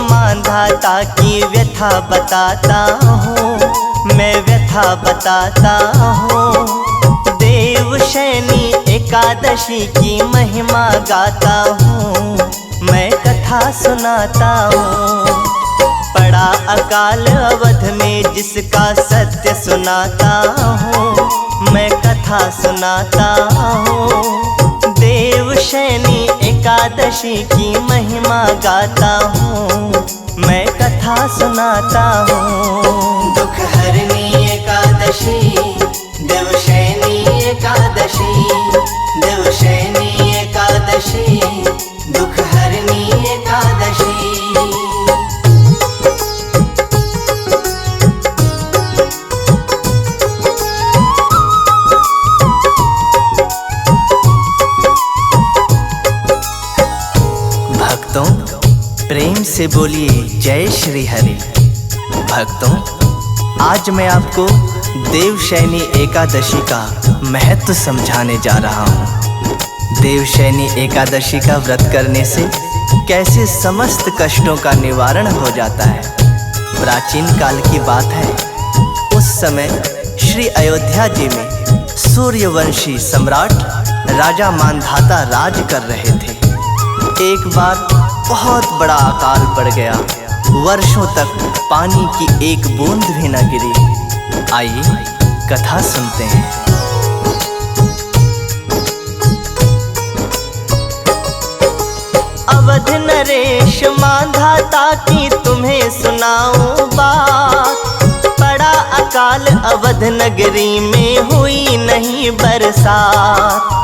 मांधाता की व्यथा बताता हूँ, मैं व्यथा बताता हूँ। देवशयनी एकादशी की महिमा गाता हूँ, मैं कथा सुनाता हूँ। पड़ा अकाल अवध में जिसका सत्य सुनाता हूँ, मैं कथा सुनाता हूँ। देवशयनी एकादशी की महिमा गाता हूँ, मैं कथा सुनाता हूँ। दुख हरनी एकादशी, देवशयनी एकादशी, देवशयनी एकादशी, दुख हरनी एकादशी। भक्तों, प्रेम से बोलिए जय श्री हरि। भक्तों, आज मैं आपको देवशयनी एकादशी का महत्व समझाने जा रहा हूँ। देवशयनी एकादशी का व्रत करने से कैसे समस्त कष्टों का निवारण हो जाता है। प्राचीन काल की बात है, उस समय श्री अयोध्या जी में सूर्यवंशी सम्राट राजा मांधाता राज कर रहे थे। एक बार बहुत बड़ा अकाल पड़ गया, वर्षों तक पानी की एक बूंद भी न गिरी। आइए कथा सुनते हैं। अवध नरेश मांधाता की तुम्हें सुनाऊं बात। पड़ा अकाल अवध नगरी में हुई नहीं बरसात।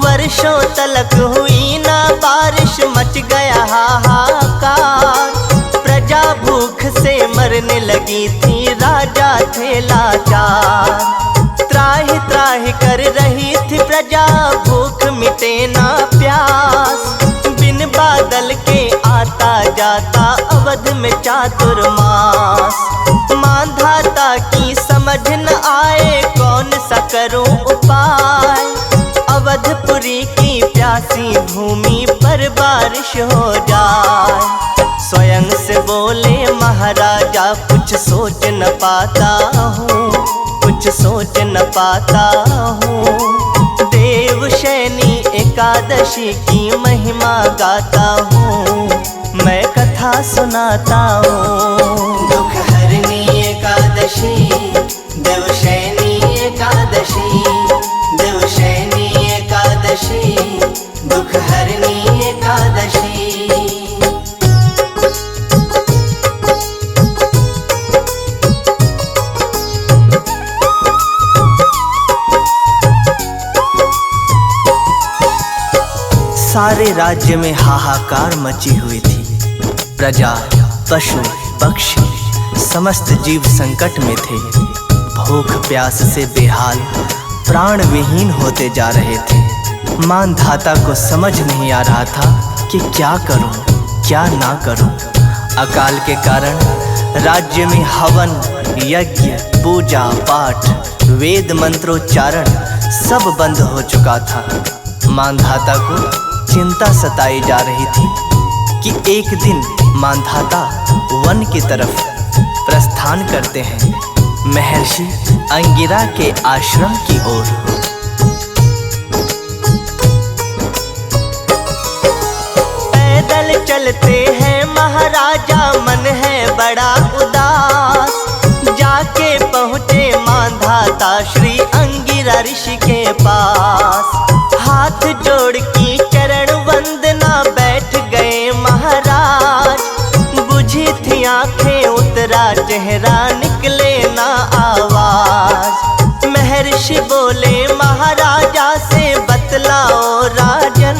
वर्षों तलक हुई ना बारिश, मच गया हाहाकार। प्रजा भूख से मरने लगी थी, राजा थे लाचार। त्राहि त्राहि कर रही थी प्रजा, भूख मिटे ना प्यास। बिन बादल के आता जाता अवध में चातुर्मास। मांधाता की समझ न आए, कौन सा करूं उपाय। अवधपुरी की प्यासी भूमि पर बारिश हो जाए। स्वयं से बोले महाराजा, कुछ सोच न पाता हूँ, कुछ सोच न पाता हूँ। देवशयनी एकादशी की महिमा गाता हूँ, मैं कथा सुनाता हूँ। दुख हरनी एकादशी, देवशयनी एकादशी, देवशयनी एकादशी, दुख हरनी एकादशी। सारे राज्य में हाहाकार मची हुई थी। प्रजा, पशु, पक्षी, समस्त जीव संकट में थे। भूख प्यास से बेहाल, प्राण विहीन होते जा रहे थे। मांधाता को समझ नहीं आ रहा था कि क्या करूं, क्या ना करूं। अकाल के कारण राज्य में हवन, यज्ञ, पूजा पाठ, वेद मंत्रोच्चारण सब बंद हो चुका था। मांधाता को चिंता सताई जा रही थी कि एक दिन मांधाता वन की तरफ प्रस्थान करते हैं, महर्षि अंगिरा के आश्रम की ओर। पैदल चलते हैं महाराजा, मन है बड़ा उदास। जाके पहुँचे मांधाता श्री अंगिरा ऋषि के पास। हाथ जोड़ की चरण वंदना, बैठ गए महाराज। बुझी थी आंखें, उतरा चेहरा, निकले ना आवाज। महर्षि बोले महाराजा से, बतलाओ राजन,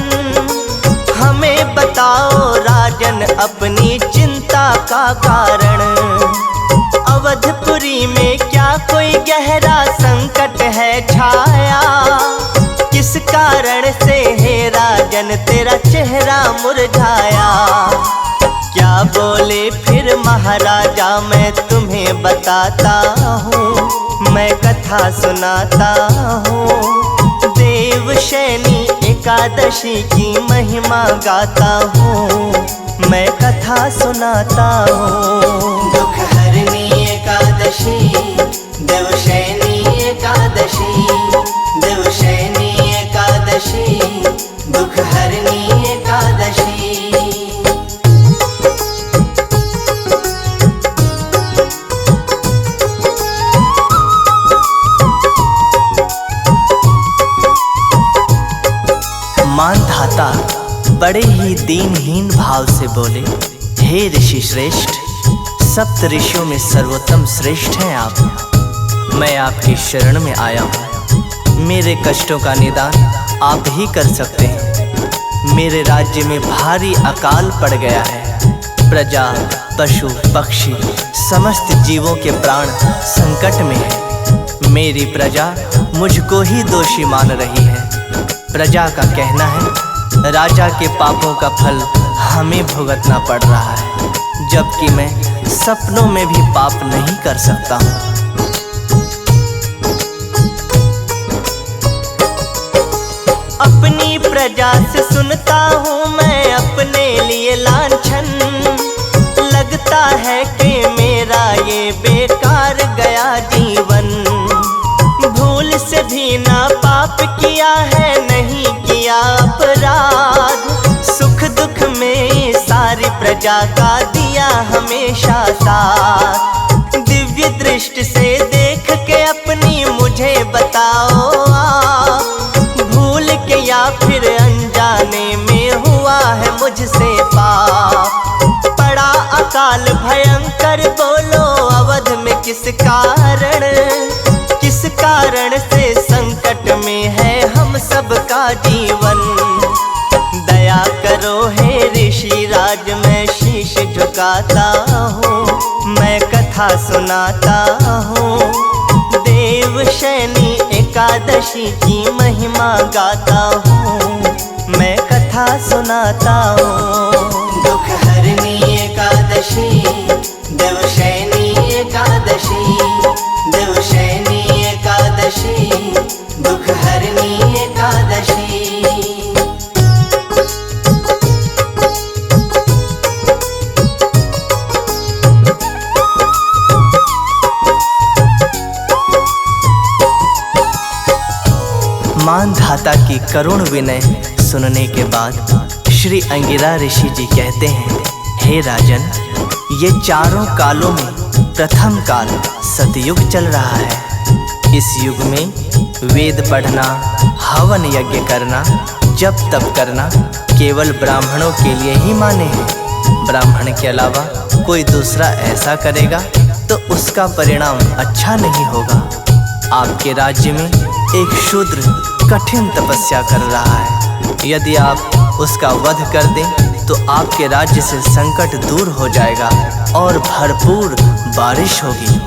हमें बताओ राजन अपनी चिंता का कारण। अवधपुरी में क्या कोई गहरा संकट है छाया। किस कारण से हे राजन तेरा चेहरा मुरझाया। क्या बोले फिर महाराजा, मैं तुम्हें बताता हूँ, मैं कथा सुनाता हूँ। देवशयनी एकादशी की महिमा गाता हूँ, मैं कथा सुनाता हूँ। दुख हरनी एकादशी, देवशयनी एकादशी, देवशयनी एकादशी, दुख हरनी एकादशी। मानधाता बड़े ही दीनहीन भाव से बोले, हे ऋषि श्रेष्ठ, सप्त ऋषियों में सर्वोत्तम श्रेष्ठ हैं आप। मैं आपकी शरण में आया हूँ। मेरे कष्टों का निदान आप ही कर सकते हैं। मेरे राज्य में भारी अकाल पड़ गया है। प्रजा, पशु, पक्षी, समस्त जीवों के प्राण संकट में है। मेरी प्रजा मुझको ही दोषी मान रही है। प्रजा का कहना है राजा के पापों का फल हमें भुगतना पड़ रहा है, जबकि मैं सपनों में भी पाप नहीं कर सकता हूँ। अपनी प्रजा से सुनता हूँ मैं अपने लिए लांछन। लगता है कि मेरा ये बेकार गया जीवन। भूल से भी ना पाप किया है, नहीं किया अपराध। सुख दुख में सारी प्रजा का दिया हमेशा साथ। दिव्य दृष्टि से देख के अपनी मुझे बताओ आप, भूल के या फिर अनजाने में हुआ है मुझसे पाप। पड़ा अकाल भयंकर, बोलो अवध में किस कारण से संकट में है हम सबका जीवन। दया करो हे ऋषि राज, मैं शीश झुकाता हूँ। मैं कथा सुनाता हूँ, देवशयनी एकादशी की महिमा गाता हूँ। मैं कथा सुनाता हूँ। दुख हरनी एकादशी, देवशयनी एकादशी, देवशयनी एकादशी, दुख हरनी एकादशी। मानधाता की करुण विनय सुनने के बाद श्री अंगिरा ऋषि जी कहते हैं, हे राजन, ये चारों कालों में प्रथम काल सतयुग चल रहा है। इस युग में वेद पढ़ना, हवन यज्ञ करना, जप तप करना केवल ब्राह्मणों के लिए ही माने हैं। ब्राह्मण के अलावा कोई दूसरा ऐसा करेगा तो उसका परिणाम अच्छा नहीं होगा। आपके राज्य में एक शूद्र कठिन तपस्या कर रहा है। यदि आप उसका वध कर दें तो आपके राज्य से संकट दूर हो जाएगा और भरपूर बारिश होगी।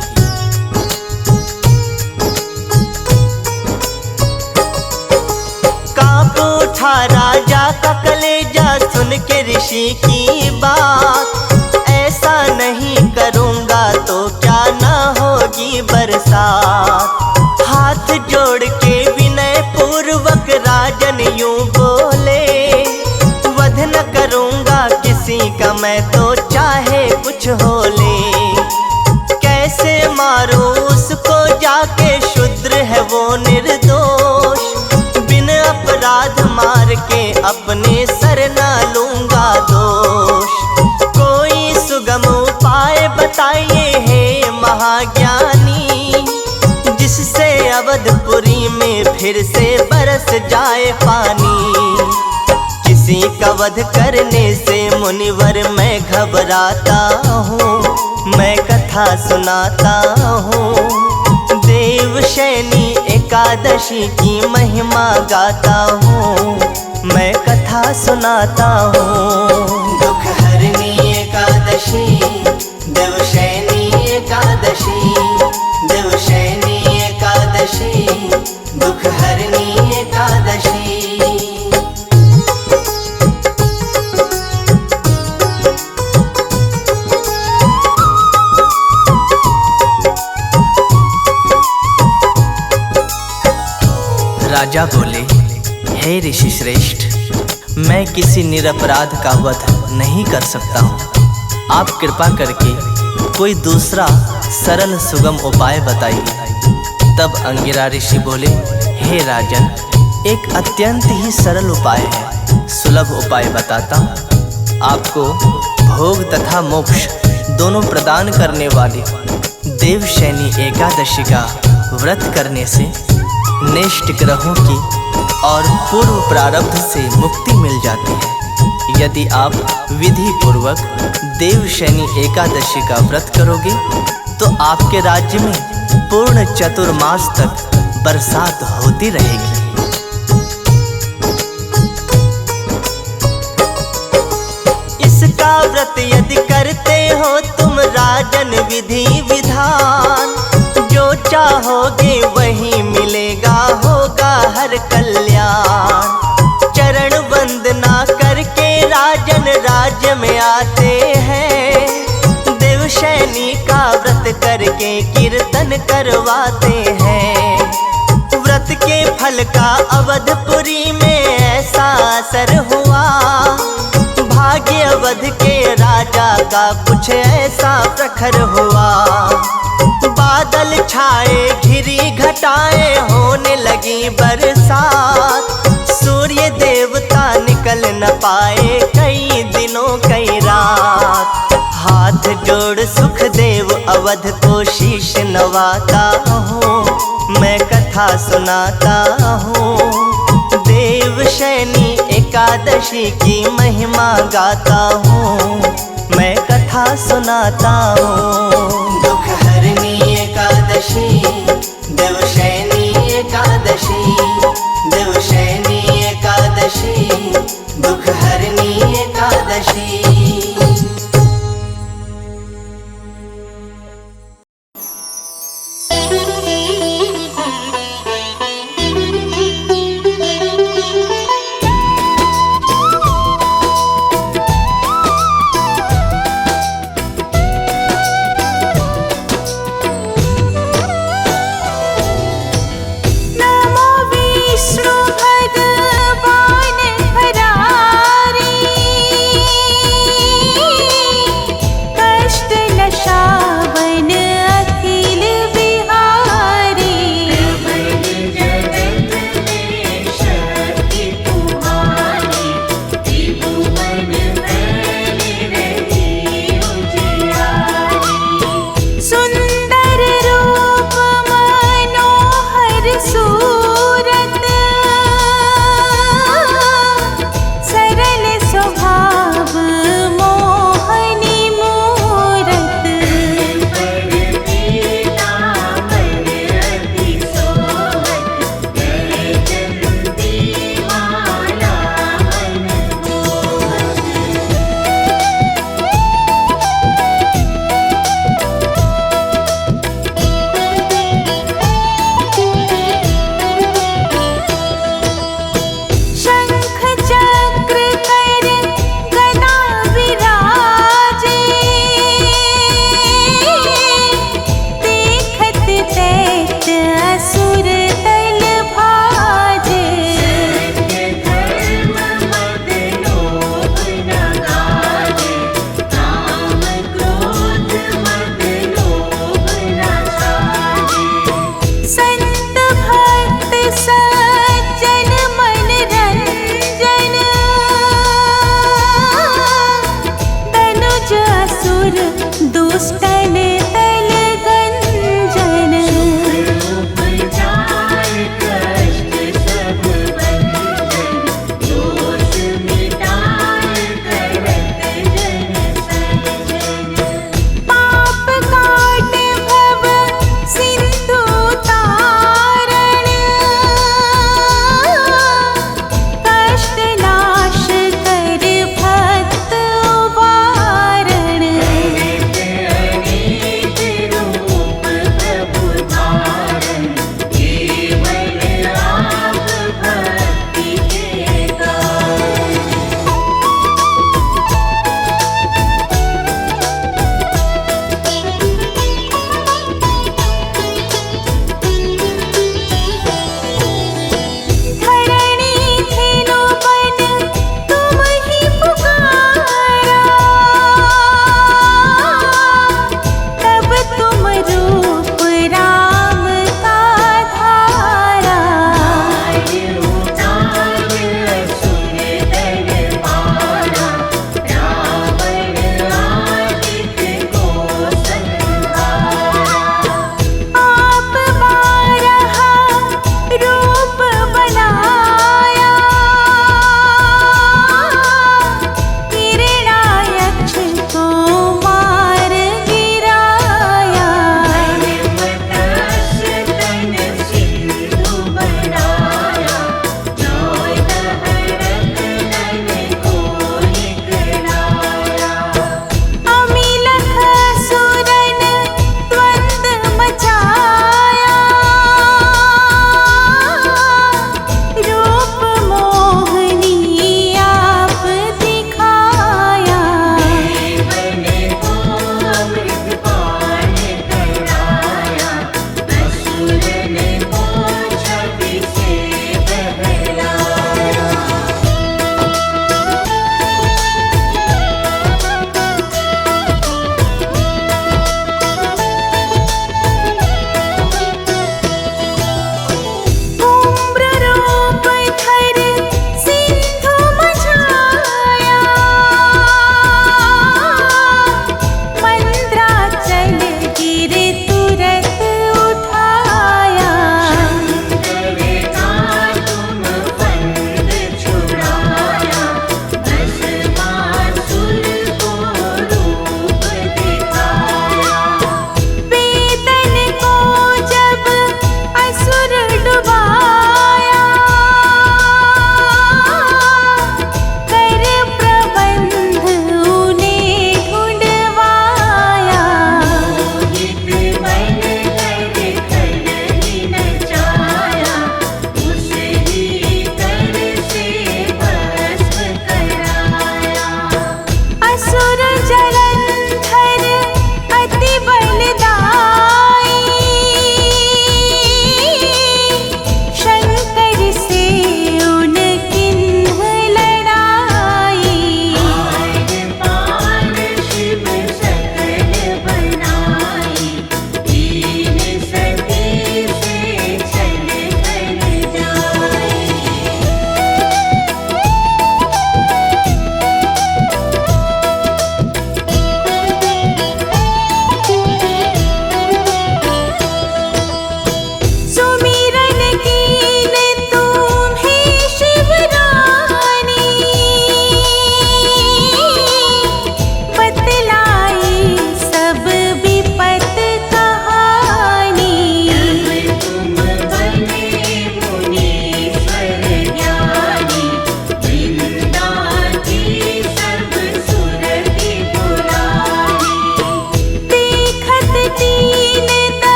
कांप उठा राजा का कलेजा सुन के ऋषि की बात। ऐसा नहीं करूँगा तो क्या ना होगी बरसात। हाथ जोड़ के विनय पूर्वक राजन यूं बोले, वध न करूँगा किसी का मैं तो चाहे कुछ हो ले। कैसे मारूं उसको जाके, शूद्र है वो निर्दोष। बिन अपराध मार के अपने सर ना लूँगा दोष। कोई सुगम उपाय बताइए हे महाज्ञानी, जिससे अवधपुरी में फिर से बरस जाए पानी। किसी का वध करने से मुनिवर मैं घबराता हूँ। मैं कथा सुनाता हूँ, देवशयनी एकादशी की महिमा गाता हूँ। मैं कथा सुनाता हूँ। दुख हरनी एकादशी, देवशयनी एकादशी, देवशयनी एकादशी, दुख हरनी एकादशी। राजा बोले, हे ऋषि श्रेष्ठ, मैं किसी निरपराध का वध नहीं कर सकता हूँ। आप कृपा करके कोई दूसरा सरल सुगम उपाय बताइए। तब अंगिरा ऋषि बोले, हे राजन, एक अत्यंत ही सरल उपाय है, सुलभ उपाय बताता हूँ। आपको भोग तथा मोक्ष दोनों प्रदान करने वाली देवशयनी एकादशी का व्रत करने से नेष्ट ग्रहों की और पूर्व प्रारब्ध से मुक्ति मिल जाती है। यदि आप विधि पूर्वक देवशयनी एकादशी का व्रत करोगे तो आपके राज्य में पूर्ण चतुर्मास तक बरसात होती रहेगी। इसका व्रत यदि करते हो तुम राजन विधि विधान, जो चाहोगे वही मिलेगा, होगा हर कल्याण। चरण वंदना करके राजन राज्य में आते हैं, देवशयनी का व्रत करके कीर्तन करवाते हैं। व्रत के फल का अवधपुरी में ऐसा असर हुआ, भाग्य अवध के राजा का कुछ ऐसा प्रखर हुआ। बादल छाए घिरी घटाएं होने लगी बरसात, सूर्य देवता निकल न पाए कई दिनों कई रात। हाथ जोड़ सुखदेव अवध को शीश नवाता हूँ, मैं कथा सुनाता हूँ। देवशयनी एकादशी की महिमा गाता हूँ, मैं कथा सुनाता हूँ। दुख हरनी एकादशी, देवशयनी एकादशी, देवशयनी एकादशी, दुख हरनी एकादशी।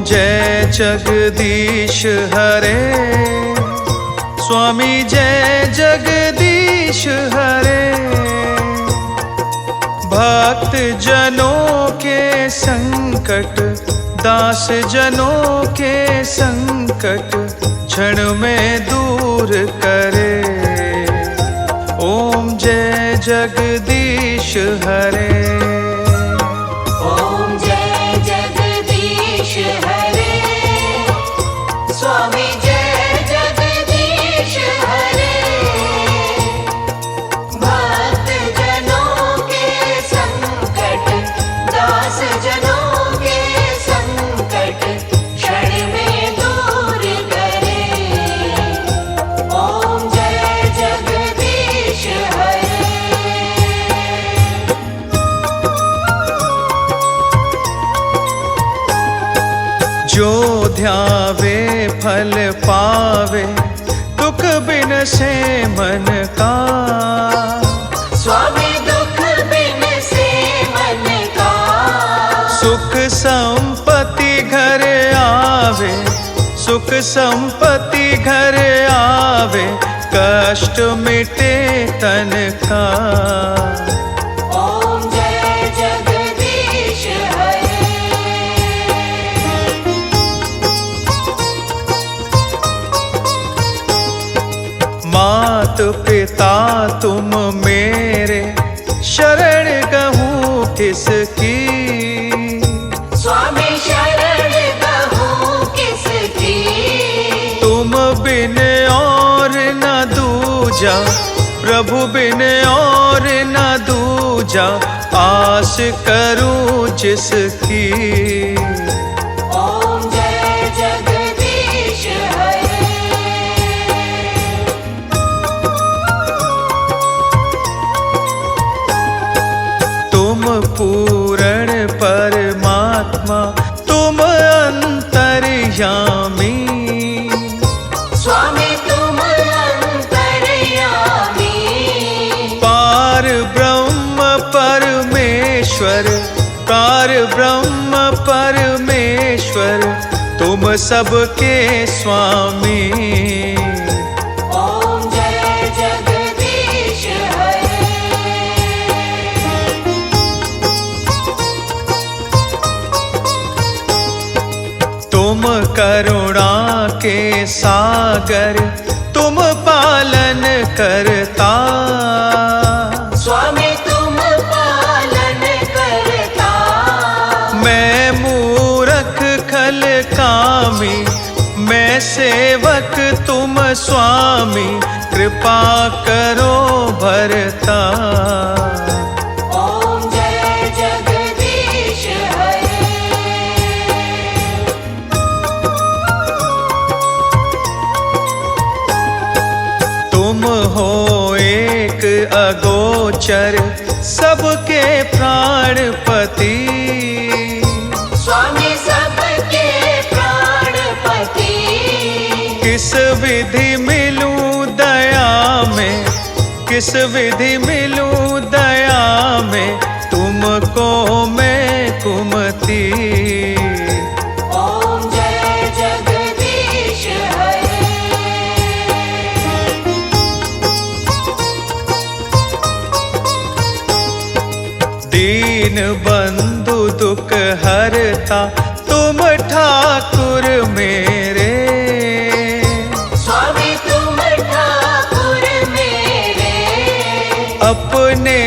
जय जगदीश हरे, स्वामी जय जगदीश हरे। भक्त जनों के संकट, दास जनों के संकट क्षण में दूर करे। ओम जय जगदीश हरे। ओम जय जगदीश हरे, स्वामी जय जगदीश हरे। भक्त जनों के संकट, दास जनों के संकट क्षण में दूर करे। ओम जय जगदीश हरे। जो ध्यावे फल पावे, दुख बिन से मन का। स्वामी दुख बिन से मन का। सुख संपत्ति घर आवे, सुख संपत्ति घर आवे, कष्ट मिटे तन का। ओम जय जगदीश हरे। मात पिता तुम मेरे, शरण कहूँ किसकी। स्वामी शरण कहूँ किसकी। तुम बिन और न दूजा, प्रभु बिन और न दूजा, आस करूं जिसकी। ओम जय जगदीश हरे। तुम पूर्ण परमात्मा, तुम अंतर्यामी। स्वामी तुम अंतर्यामी। पार ब्रह्म परमेश्वर, पार ब्रह्म परमेश्वर, तुम सबके स्वामी। ओम जय जगदीश हरे। तुम करुणा के सागर, तुम पालन करता। स्वामी तुम पालन करता। मैं मूरख खल कामी, मैं सेवक तुम स्वामी, कृपा करो भरता। ओम जय जगदीश हरे। तुम हो एक अगोचर, सबके प्राणपति। स्वामी सबके प्राणपति। किस विधि मिलूं दया में, किस विधि मिलूं दया में, तुमको मैं कुमति। ओम जय जगदीश हरे। दीन बंधु दुख हरता, तुम ठाकुर मेरे। स्वामी तुम ठाकुर मेरे। अपने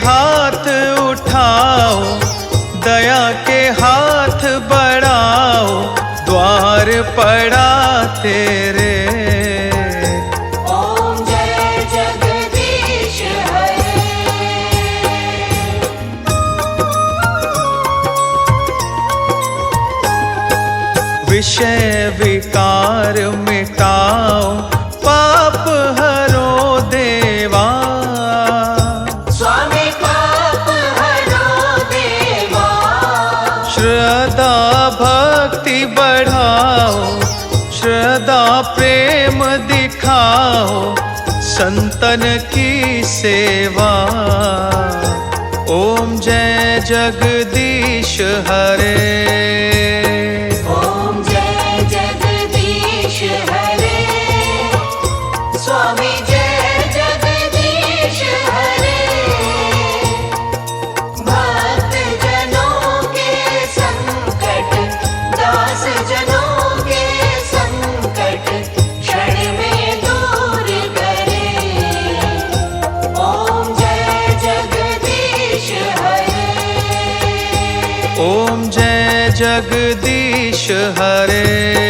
हाथ उठाओ, दया के हाथ बढ़ाओ, द्वार पड़ा तेरे। ओम जय जगदीश हरे। विषय विकार मिटाओ, पाप हरो देवा। स्वामी पाप हरो देवा। श्रद्धा भक्ति बढ़ाओ, श्रद्धा प्रेम दिखाओ, संतन की सेवा। ओम जय जगदीश हरे। ओम जगदीश हरे।